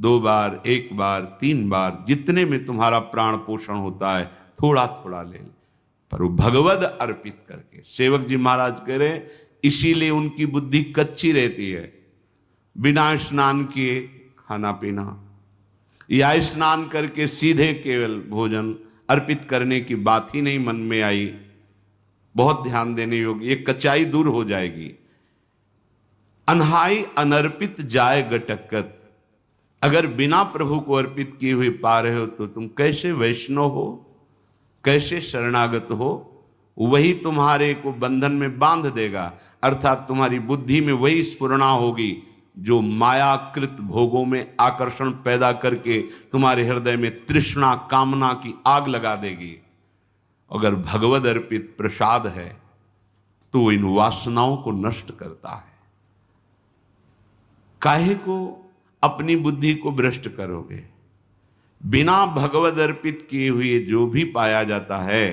2 बार, 1 बार, 3 बार, जितने में तुम्हारा प्राण पोषण होता है थोड़ा थोड़ा ले ले, पर वो भगवद अर्पित करके। सेवक जी महाराज कह रहे इसीलिए उनकी बुद्धि कच्ची रहती है। बिना स्नान किए खाना पीना या स्नान करके सीधे केवल भोजन अर्पित करने की बात ही नहीं मन में आई। बहुत ध्यान देने योग्य, ये कच्चाई दूर हो जाएगी। अनहाई अनर्पित जाए गटकत, अगर बिना प्रभु को अर्पित किए हुए पा रहे हो तो तुम कैसे वैष्णव हो, कैसे शरणागत हो? वही तुम्हारे को बंधन में बांध देगा, अर्थात तुम्हारी बुद्धि में वही स्फुरणा होगी जो मायाकृत भोगों में आकर्षण पैदा करके तुम्हारे हृदय में तृष्णा कामना की आग लगा देगी। अगर भगवद अर्पित प्रसाद है तो इन वासनाओं को नष्ट करता है। काहे को अपनी बुद्धि को भ्रष्ट करोगे? बिना भगवद अर्पित किए हुए जो भी पाया जाता है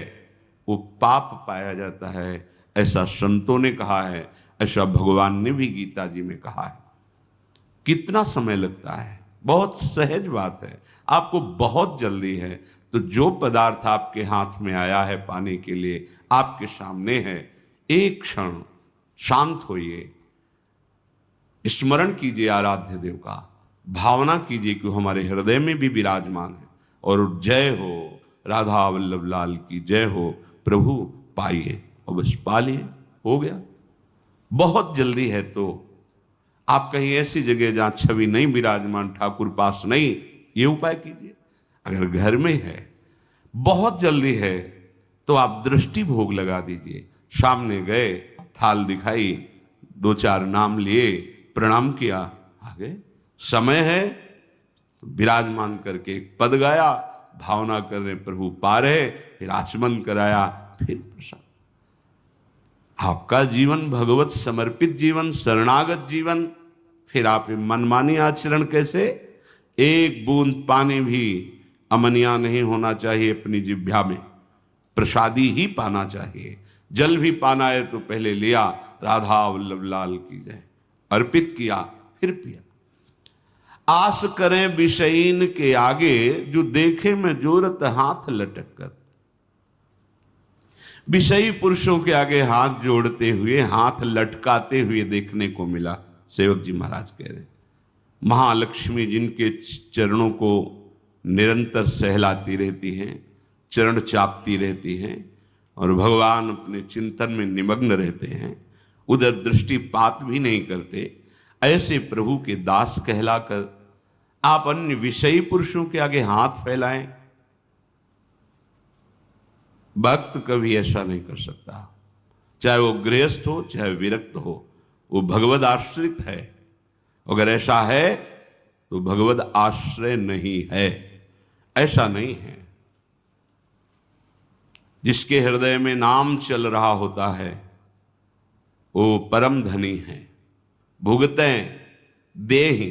वो पाप पाया जाता है, ऐसा संतों ने कहा है, ऐसा भगवान ने भी गीता जी में कहा है। कितना समय लगता है? बहुत सहज बात है, आपको बहुत जल्दी है। तो जो पदार्थ आपके हाथ में आया है पाने के लिए, आपके सामने है, एक क्षण शांत होइए, स्मरण कीजिए आराध्य देव का, भावना कीजिए कि हमारे हृदय में भी विराजमान है, और जय हो राधा वल्लभ लाल की जय हो। प्रभु पाइए और बस पा लिए, हो गया। बहुत जल्दी है तो आप कहीं ऐसी जगह जहां छवि नहीं विराजमान, ठाकुर पास नहीं, ये उपाय कीजिए। अगर घर में है, बहुत जल्दी है, तो आप दृष्टि भोग लगा दीजिए। सामने गए, थाल दिखाई, 2-4 नाम लिए, प्रणाम किया, आगे समय है तो विराजमान करके एक पद गाया, भावना कर रहे प्रभु पा रहे, फिर आचमन कराया, फिर प्रसाद। आपका जीवन भगवत समर्पित जीवन, शरणागत जीवन। फिर आप मनमानी आचरण कैसे? एक बूंद पानी भी अमनिया नहीं होना चाहिए अपनी जिह्वा में, प्रसादी ही पाना चाहिए। जल भी पाना है तो पहले लिया, राधा वल्लभ लाल की जय, अर्पित किया, फिर पिया। आस करें विषयीन के आगे, जो देखे में जोरत हाथ लटक कर। विषयी पुरुषों के आगे हाथ जोड़ते हुए, हाथ लटकाते हुए देखने को मिला। सेवक जी महाराज कह रहे महालक्ष्मी जिनके चरणों को निरंतर सहलाती रहती हैं, चरण चापती रहती हैं, और भगवान अपने चिंतन में निमग्न रहते हैं, उधर दृष्टिपात भी नहीं करते, ऐसे प्रभु के दास कहलाकर आप अन्य विषयी पुरुषों के आगे हाथ फैलाएं। भक्त कभी ऐसा नहीं कर सकता, चाहे वो गृहस्थ हो चाहे विरक्त हो, वो भगवद आश्रित है। अगर ऐसा है तो भगवद आश्रय नहीं है, ऐसा नहीं है। जिसके हृदय में नाम चल रहा होता है वो परम धनी है। भुगतें देहि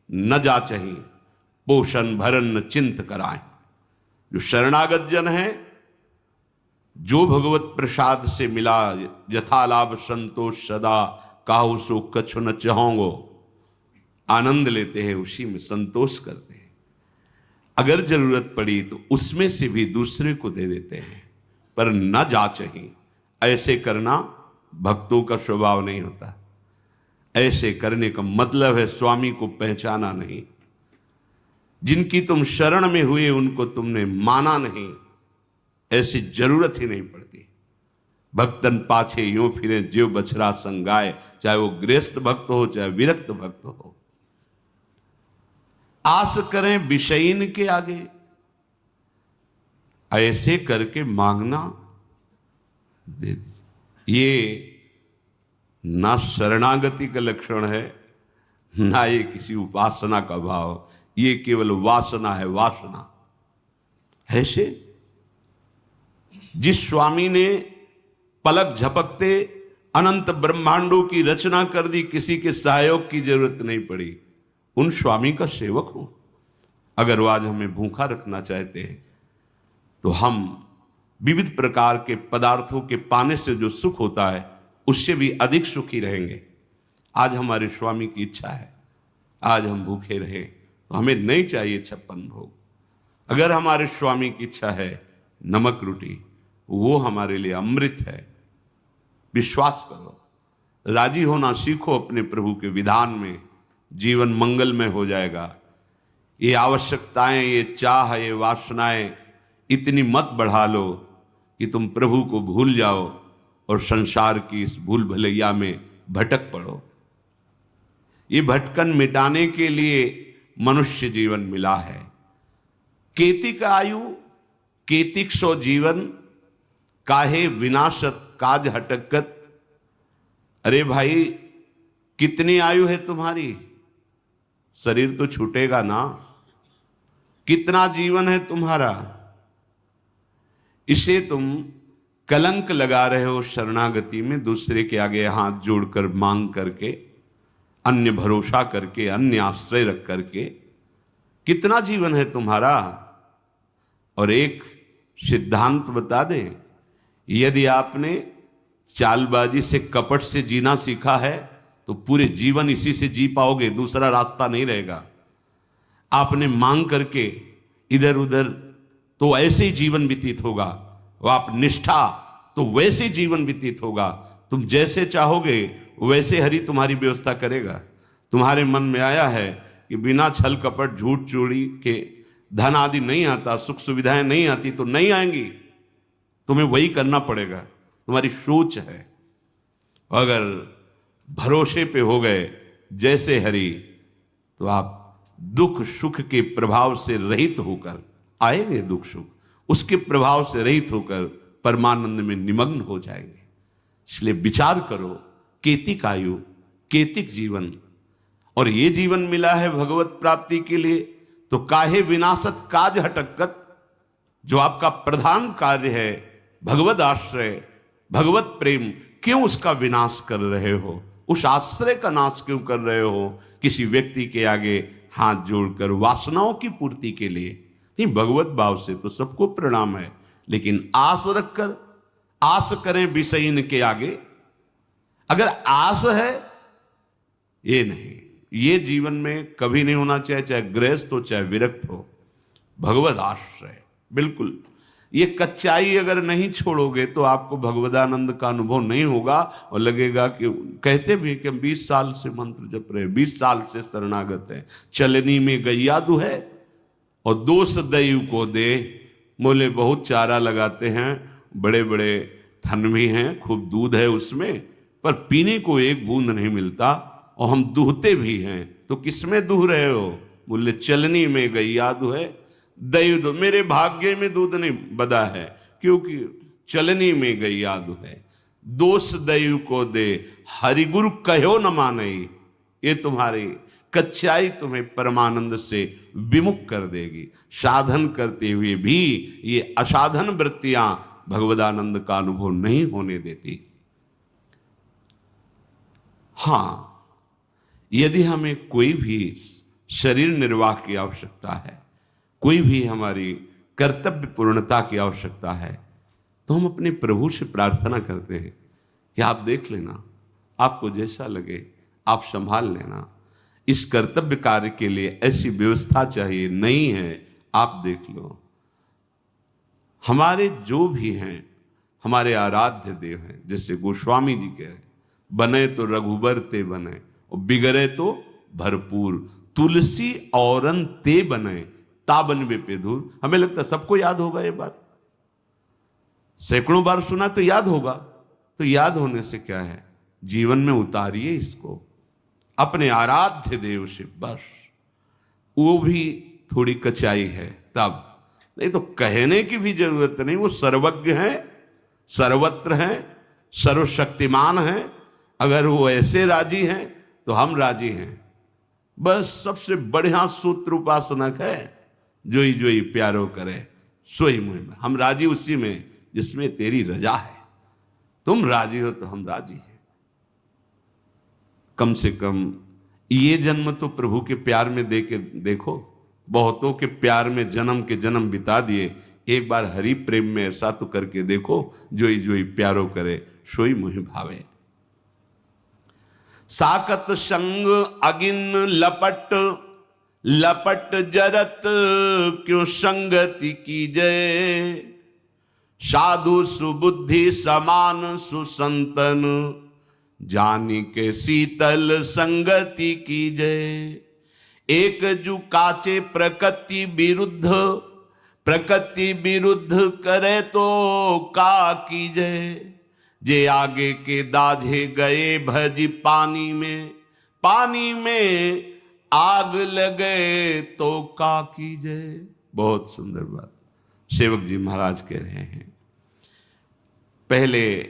न जाचहि, पोषण भरन चिंत कराएं। जो शरणागत जन है, जो भगवत प्रसाद से मिला, यथा लाभ संतोष सदा, काहू सो कछु न चाहोंगो, आनंद लेते हैं, उसी में संतोष करते हैं। अगर जरूरत पड़ी तो उसमें से भी दूसरे को दे देते हैं, पर न जाचहि। ऐसे करना भक्तों का स्वभाव नहीं होता। ऐसे करने का मतलब है स्वामी को पहचाना नहीं। जिनकी तुम शरण में हुए उनको तुमने माना नहीं, ऐसी जरूरत ही नहीं पड़ती। भक्तन पाछे यूं फिरे जीव बछड़ा संगाए, चाहे वो गृहस्थ भक्त हो चाहे विरक्त भक्त हो। आस करें विषयीन के आगे, ऐसे करके मांगना दे। ये ना शरणागति का लक्षण है, ना ये किसी उपासना का भाव, ये केवल वासना है, वासना। ऐसे जिस स्वामी ने पलक झपकते अनंत ब्रह्मांडों की रचना कर दी, किसी के सहयोग की जरूरत नहीं पड़ी, उन स्वामी का सेवक हूं। अगर वो आज हमें भूखा रखना चाहते हैं तो हम विविध प्रकार के पदार्थों के पाने से जो सुख होता है उससे भी अधिक सुखी रहेंगे। आज हमारे स्वामी की इच्छा है आज हम भूखे रहे, तो हमें नहीं चाहिए 56 भोग। अगर हमारे स्वामी की इच्छा है नमक रोटी, वो हमारे लिए अमृत है। विश्वास करो, राजी होना सीखो अपने प्रभु के विधान में, जीवन मंगलमय हो जाएगा। ये आवश्यकताएं, ये चाह, ये वासनाएं इतनी मत बढ़ा लो कि तुम प्रभु को भूल जाओ और संसार की इस भूल भलैया में भटक पड़ो। ये भटकन मिटाने के लिए मनुष्य जीवन मिला है। केतिक आयु केतिक सो जीवन, काहे विनाशत काज हटकत। अरे भाई, कितनी आयु है तुम्हारी? शरीर तो छूटेगा ना। कितना जीवन है तुम्हारा? इसे तुम कलंक लगा रहे हो शरणागति में, दूसरे के आगे हाथ जोड़कर मांग करके, अन्य भरोसा करके, अन्य आश्रय रख करके। कितना जीवन है तुम्हारा? और एक सिद्धांत बता दे, यदि आपने चालबाजी से, कपट से जीना सीखा है तो पूरे जीवन इसी से जी पाओगे, दूसरा रास्ता नहीं रहेगा। आपने मांग करके इधर उधर तो ऐसे ही जीवन व्यतीत होगा, वो आप निष्ठा तो वैसे जीवन व्यतीत होगा। तुम जैसे चाहोगे वैसे हरि तुम्हारी व्यवस्था करेगा। तुम्हारे मन में आया है कि बिना छल कपट झूठ चोरी के धन आदि नहीं आता, सुख सुविधाएं नहीं आती, तो नहीं आएंगी, तुम्हें वही करना पड़ेगा। तुम्हारी सोच है। अगर भरोसे पे हो गए जैसे हरि, तो आप दुख सुख के प्रभाव से रहित होकर आएंगे, दुख सुख उसके प्रभाव से रहित होकर परमानंद में निमग्न हो जाएंगे। इसलिए विचार करो, केतिक आयु केतिक जीवन, और ये जीवन मिला है भगवत प्राप्ति के लिए, तो काहे विनाशत काज हटकत। जो आपका प्रधान कार्य है भगवत आश्रय, भगवत प्रेम, क्यों उसका विनाश कर रहे हो? उस आश्रय का नाश क्यों कर रहे हो? किसी व्यक्ति के आगे हाथ जोड़कर वासनाओं की पूर्ति के लिए नहीं, भगवत भाव से तो सबको प्रणाम है, लेकिन आस रखकर, आस करें विषयीन के आगे। अगर आस है, ये नहीं, ये जीवन में कभी नहीं होना चाहिए, चाहे गृहस्थ हो चाहे विरक्त हो। भगवत आश्रय बिल्कुल, ये कच्चाई अगर नहीं छोड़ोगे तो आपको भगवदानंद का अनुभव नहीं होगा, और लगेगा कि कहते भी कि हम 20 साल से मंत्र जप रहे, 20 साल से शरणागत है, चलनी में गैया दुहै और दोष दैव को दे। बोले बहुत चारा लगाते हैं, बड़े बड़े थन भी हैं, खूब दूध है उसमें, पर पीने को एक बूंद नहीं मिलता, और हम दूहते भी हैं, तो किसमें दूह रहे हो? बोले चलनी में गैया दुहै, दैव दो, मेरे भाग्य में दूध नहीं बदा है, क्योंकि चलनी में गैया दुहै, दोष दैव को दे, हरिगुरु कहो न माने। ये तुम्हारी कच्चाई तुम्हें परमानंद से विमुख कर देगी। साधन करते हुए भी ये असाधन वृत्तियां भगवदानंद का अनुभव नहीं होने देती। हां, यदि हमें कोई भी शरीर निर्वाह की आवश्यकता है, कोई भी हमारी कर्तव्य पूर्णता की आवश्यकता है, तो हम अपने प्रभु से प्रार्थना करते हैं कि आप देख लेना, आपको जैसा लगे आप संभाल लेना। इस कर्तव्य कार्य के लिए ऐसी व्यवस्था चाहिए, नहीं है आप देख लो। हमारे जो भी हैं, हमारे आराध्य देव हैं, जैसे गोस्वामी जी कह रहे, बने तो रघुबर ते बने और बिगड़े तो भरपूर, तुलसी औरन ते बने ताबन वे पे दूर। हमें लगता है सबको याद होगा ये बात, सैकड़ों बार सुना तो याद होगा। तो याद होने से क्या है, जीवन में उतारिए इसको अपने आराध्य देव से, बस। वो भी थोड़ी कचाई है तब, नहीं तो कहने की भी जरूरत नहीं। वो सर्वज्ञ हैं, सर्वत्र हैं, सर्वशक्तिमान हैं। अगर वो ऐसे राजी हैं तो हम राजी हैं। बस सबसे बढ़िया सूत्र उपासनक है, जोई जोई प्यारो करे सोई मुँह में। हम राजी उसी में जिसमें तेरी रजा है। तुम राजी हो तो हम राजी हैं। कम से कम ये जन्म तो प्रभु के प्यार में दे के देखो। बहुतों के प्यार में जन्म के जन्म बिता दिए, एक बार हरि प्रेम में ऐसा तो करके देखो, जोई जोई प्यारो करे सोई मुहि भावे। साकत संग अगिन लपट लपट जरत क्यों संगति कीजय, साधु सुबुद्धि समान सुसंतन, जानी के शीतल संगति कीजय। एक जू काचे प्रकृति विरुद्ध, प्रकृति विरुद्ध करे तो का कीजय। जे आगे के दाझे गए भज पानी में, पानी में आग लगे तो का कीजय। बहुत सुंदर बात सेवक जी महाराज कह रहे हैं। पहले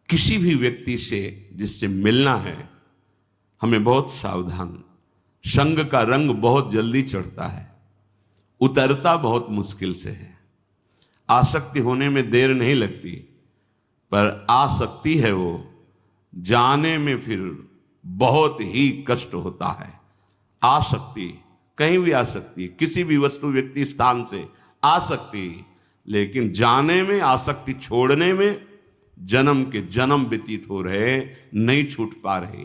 किसी भी व्यक्ति से जिससे मिलना है हमें बहुत सावधान। संग का रंग बहुत जल्दी चढ़ता है, उतरता बहुत मुश्किल से है। आसक्ति होने में देर नहीं लगती, पर आसक्ति है वो जाने में फिर बहुत ही कष्ट होता है। आसक्ति कहीं भी आ सकती है, किसी भी वस्तु व्यक्ति स्थान से आ सकती, लेकिन जाने में, आसक्ति छोड़ने में जन्म के जन्म व्यतीत हो रहे, नहीं छूट पा रहे।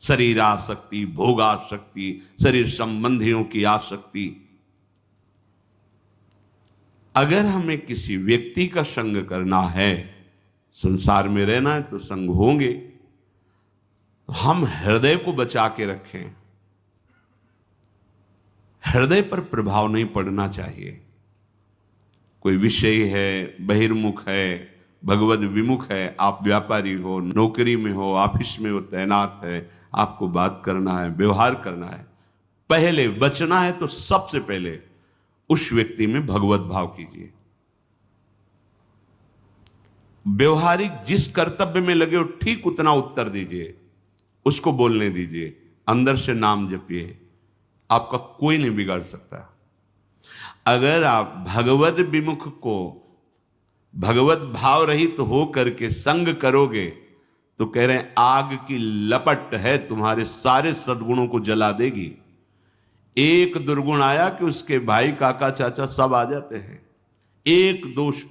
शरीर आसक्ति, भोगासक्ति, शरीर संबंधियों की आसक्ति। अगर हमें किसी व्यक्ति का संग करना है, संसार में रहना है तो संग होंगे, हम हृदय को बचा के रखें। हृदय पर प्रभाव नहीं पड़ना चाहिए। कोई विषय है, बहिर्मुख है, भगवद विमुख है, आप व्यापारी हो, नौकरी में हो, ऑफिस में हो, तैनात है, आपको बात करना है, व्यवहार करना है, पहले बचना है तो सबसे पहले उस व्यक्ति में भगवत भाव कीजिए। व्यवहारिक जिस कर्तव्य में लगे हो ठीक उतना उत्तर दीजिए, उसको बोलने दीजिए, अंदर से नाम जपिए, आपका कोई नहीं बिगाड़ सकता। अगर आप भगवत विमुख को भगवत भाव रहित तो हो करके संग करोगे तो कह रहे हैं आग की लपट है, तुम्हारे सारे सद्गुणों को जला देगी। एक दुर्गुण आया कि उसके भाई, काका, चाचा सब आ जाते हैं। एक दोष